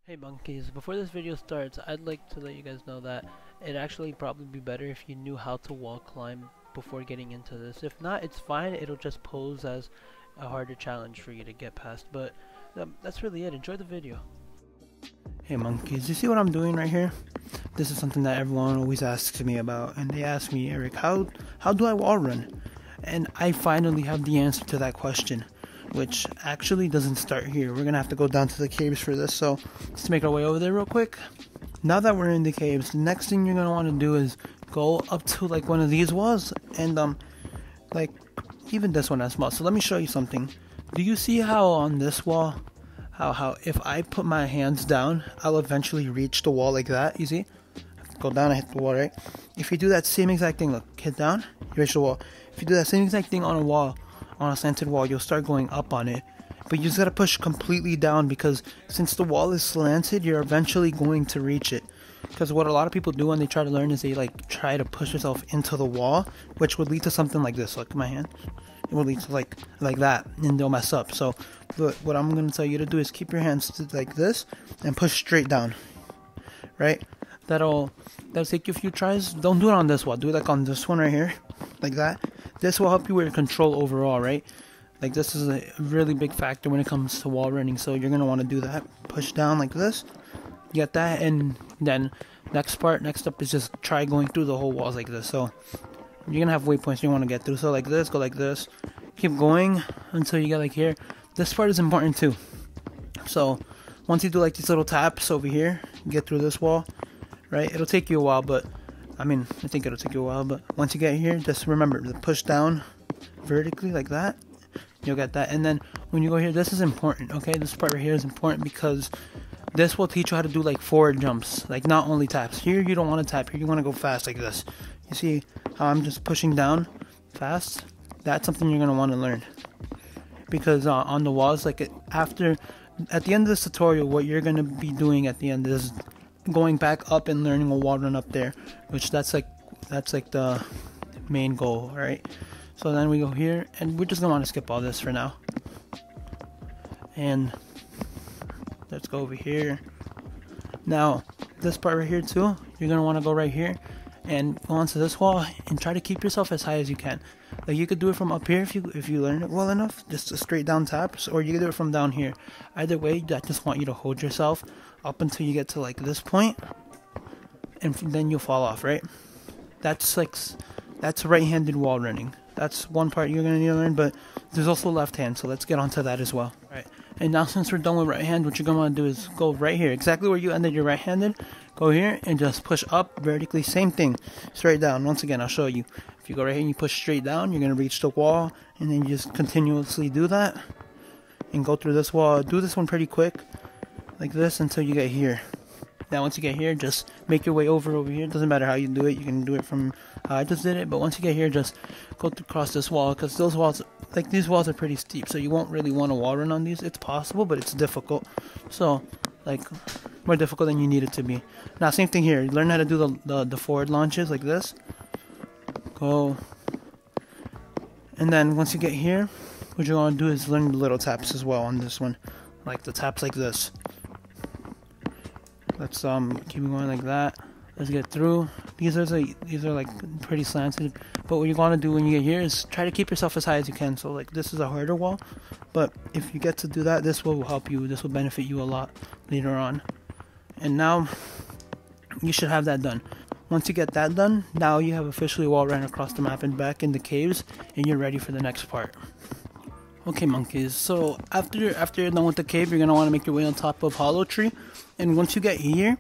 Hey monkeys, before this video starts, I'd like to let you guys know that it'd actually probably be better if you knew how to wall climb before getting into this. If not, it's fine, it'll just pose as a harder challenge for you to get past, but that's really it. Enjoy the video. Hey monkeys, you see what I'm doing right here? This is something that everyone always asks me about, and they ask me, Eric, how do I wall run? And I finally have the answer to that question, which actually doesn't start here. We're gonna have to go down to the caves for this, so let's make our way over there real quick. Now that we're in the caves, the next thing you're gonna want to do is go up to like one of these walls, and like even this one as well. So let me show you something. Do you see how on this wall, how if I put my hands down, I'll eventually reach the wall like that? You see? Go down and hit the wall, right? If you do that same exact thing, look, hit down, you reach the wall. If you do that same exact thing on a wall, on a slanted wall, you'll start going up on it, but you just gotta push completely down, because since the wall is slanted, you're eventually going to reach it. Because what a lot of people do when they try to learn is they like try to push yourself into the wall, which would lead to something like this. Look at my hand. It would lead to like that, and they'll mess up. So what I'm gonna tell you to do is keep your hands like this and push straight down, right? That'll take you a few tries. Don't do it on this wall, do it like on this one right here, like that. This will help you with your control overall, right? Like this is a really big factor when it comes to wall running, so you're gonna want to do that. Push down like this, get that, and then next up is just try going through the whole walls like this. So you're gonna have waypoints you want to get through. So like this, go like this, keep going until you get like here. This part is important too. So once you do like these little taps over here, get through this wall, right? It'll take you a while, but I think it'll take you a while, but once you get here, just remember to push down vertically like that. You'll get that. And then when you go here, this is important, okay? This part right here is important because this will teach you how to do like forward jumps, like not only taps. Here you don't want to tap, here you want to go fast like this. You see how I'm just pushing down fast? That's something you're going to want to learn. Because on the walls, like at the end of this tutorial, what you're going to be doing at the end is going back up and learning a wall run up there, which that's like the main goal, right? So then we go here, and we're just gonna want to skip all this for now, and let's go over here. Now this part right here too, you're gonna want to go right here and go onto this wall and try to keep yourself as high as you can. Like you could do it from up here if you learn it well enough, just a straight down taps, or you can do it from down here. Either way, I just want you to hold yourself up until you get to like this point, and then you'll fall off, right? That's right-handed wall running. That's one part you're gonna need to learn, but there's also left hand, so let's get onto that as well. Right. And now since we're done with right hand, what you're gonna want to do is go right here, exactly where you ended your right-handed. Go here and just push up vertically. Same thing, straight down. Once again, I'll show you. If you go right here and you push straight down, you're gonna reach the wall, and then you just continuously do that and go through this wall. Do this one pretty quick, like this, until you get here. Now once you get here, just make your way over here. Doesn't matter how you do it. You can do it from how I just did it, but once you get here, just go across this wall, because those walls, like these walls, are pretty steep, so you won't really want to wall run on these. It's possible, but it's difficult. So like more difficult than you need it to be. Now same thing here. Learn how to do the forward launches like this. Go, and then once you get here, what you want to do is learn the little taps as well on this one, like the taps like this. Let's keep going like that. Let's get through. These are like pretty slanted, but what you want to do when you get here is try to keep yourself as high as you can. So like this is a harder wall, but if you get to do that, this will help you. This will benefit you a lot later on. And now you should have that done. Once you get that done, now you have officially wall run across the map and back in the caves, and you're ready for the next part. Okay monkeys, so after you're done with the cave, you're going to want to make your way on top of Hollow Tree, and once you get here,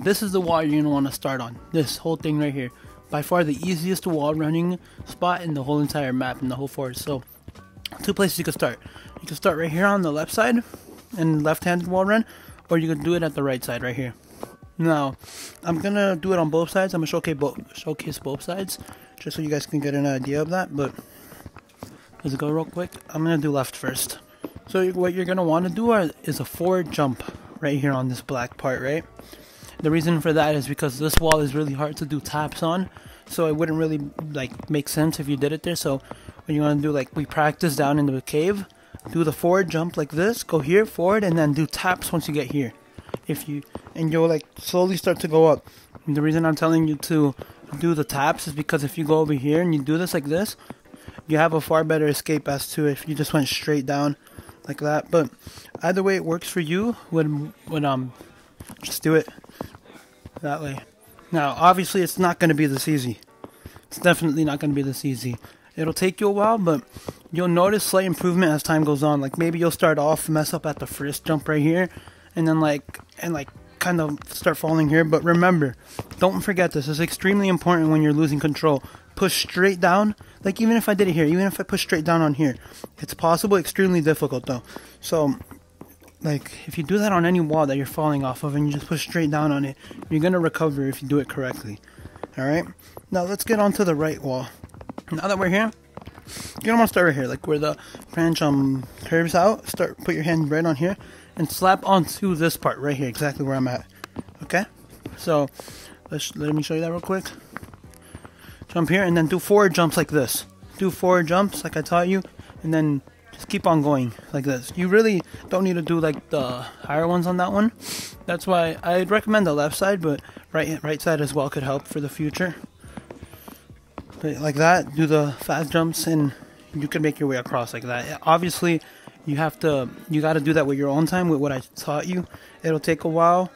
this is the wall you're going to want to start on. This whole thing right here, by far the easiest wall running spot in the whole entire map, in the whole forest. So two places you can start. You can start right here on the left side and left-handed wall run, or you can do it at the right side right here. Now I'm going to do it on both sides. I'm going to showcase both sides just so you guys can get an idea of that, but let's go real quick. I'm going to do left first. So what you're going to want to do is a forward jump right here on this black part, right? The reason for that is because this wall is really hard to do taps on, so it wouldn't really like make sense if you did it there. So what you want to do, like we practice down in the cave, do the forward jump like this, go here, forward, and then do taps once you get here. and you'll like slowly start to go up. And the reason I'm telling you to do the taps is because if you go over here and you do this like this, you have a far better escape as to if you just went straight down like that. But either way it works for you, when just do it that way. Now obviously it's not going to be this easy. It's definitely not going to be this easy. It'll take you a while, but you'll notice slight improvement as time goes on. Like maybe you'll start off mess up at the first jump right here, and then kind of start falling here. But remember, don't forget this. It's extremely important when you're losing control. Push straight down. Like even if I did it here, even if I push straight down on here, it's possible. Extremely difficult though. So like if you do that on any wall that you're falling off of and you just push straight down on it, you're gonna recover if you do it correctly. Alright, now let's get on to the right wall. Now that we're here, you're gonna want to start right here, like where the branch curves out. Put your hand right on here and slap onto this part right here, exactly where I'm at. Okay, so let me show you that real quick. Jump here and then do 4 jumps like this. Do 4 jumps like I taught you, and then just keep on going like this. You really don't need to do like the higher ones on that one. That's why I'd recommend the left side, but right side as well could help for the future. But like that, do the fast jumps and you can make your way across like that. Obviously, you got to do that with your own time, with what I taught you. It'll take a while,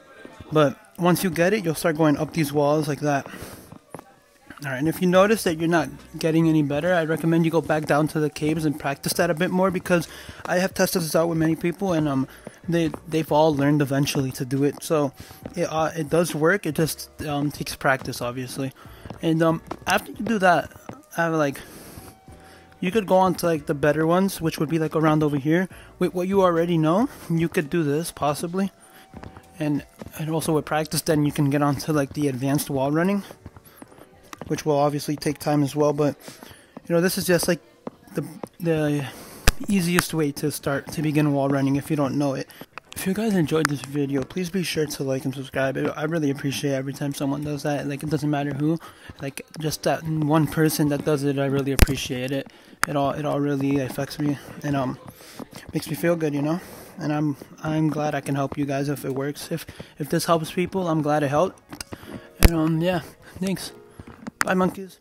but once you get it, you'll start going up these walls like that. Alright, and if you notice that you're not getting any better, I recommend you go back down to the caves and practice that a bit more, because I have tested this out with many people, and they've all learned eventually to do it. So it does work. It just takes practice, obviously. And after you do that, you could go on to like the better ones, which would be like around over here. With what you already know, you could do this possibly, and also with practice, then you can get on to like the advanced wall running, which will obviously take time as well. But this is just like the easiest way to begin wall running if you don't know it. If you guys enjoyed this video, please be sure to like and subscribe. I really appreciate every time someone does that. Like, it doesn't matter who, like just that one person that does it, I really appreciate it. It all really affects me, and makes me feel good, and I'm glad I can help you guys if it works. If this helps people, I'm glad it helped. And yeah, thanks. Bye, monkeys.